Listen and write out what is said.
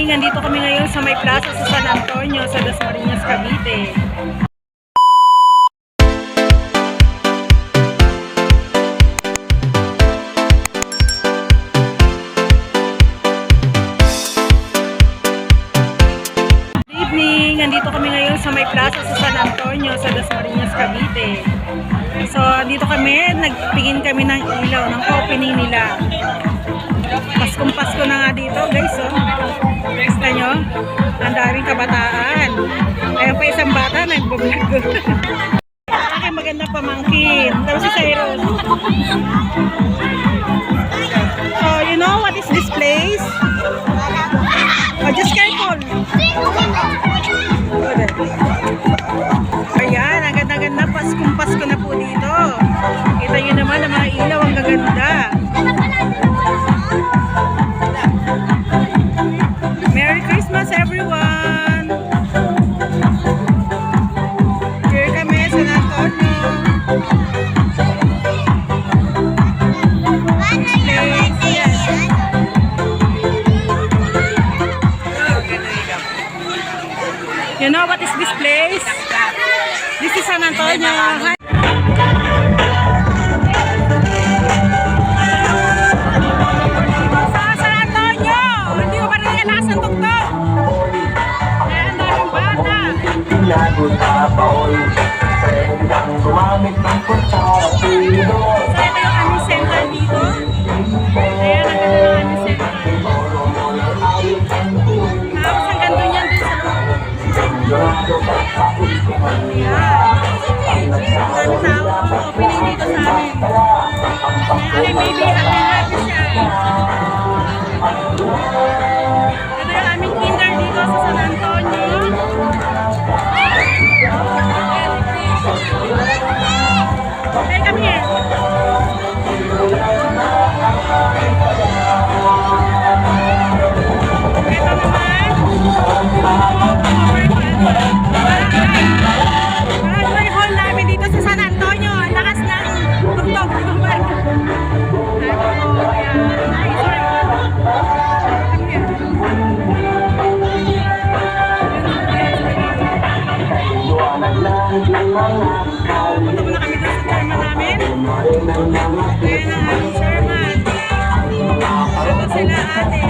evening, nandito kami ngayon sa may plaza sa San Antonio, sa Dasmariñas, Cavite. Good evening, nandito kami ngayon sa may plaza sa San Antonio, sa Dasmariñas, Cavite. So, dito kami, nagpingin kami ng ilaw, ng opening nila. Paskong-pasko na nga dito, guys, oh. Gusto nyo? Ang daming kabataan. Ayun pa isang bata, nag-vlog. Aking magandang pamangkin. Tapos si Cyrus. So, you know what is this place? Oh, just careful. Ayan, ang ganda-ganda. Paskong-pasko na po dito. Kita nyo naman ang mga ilaw, ang gaganda. Merry Christmas, everyone! Here kami sa San Antonio. You know what is this place? This is San Antonio. Hi. Lago sa baol, sendang gumamit ng kutsara pilo. So ito yung aming center dito. Ayan, ang ganda ng aming center. Tapos ang ganda niyan dun sa loob. Ayan. Ang dami tao opening dito sa amin. Ayan, baby, happy siya. Ito yung aming kinder dito sa San Antonio. Hey, come here. Ito naman. Barangay hall namin dito sa San Antonio. Ang lakas ng tugtog. Punta muna kami doon sa chairman namin. Ayan ang aming chairman. Ito sila ate.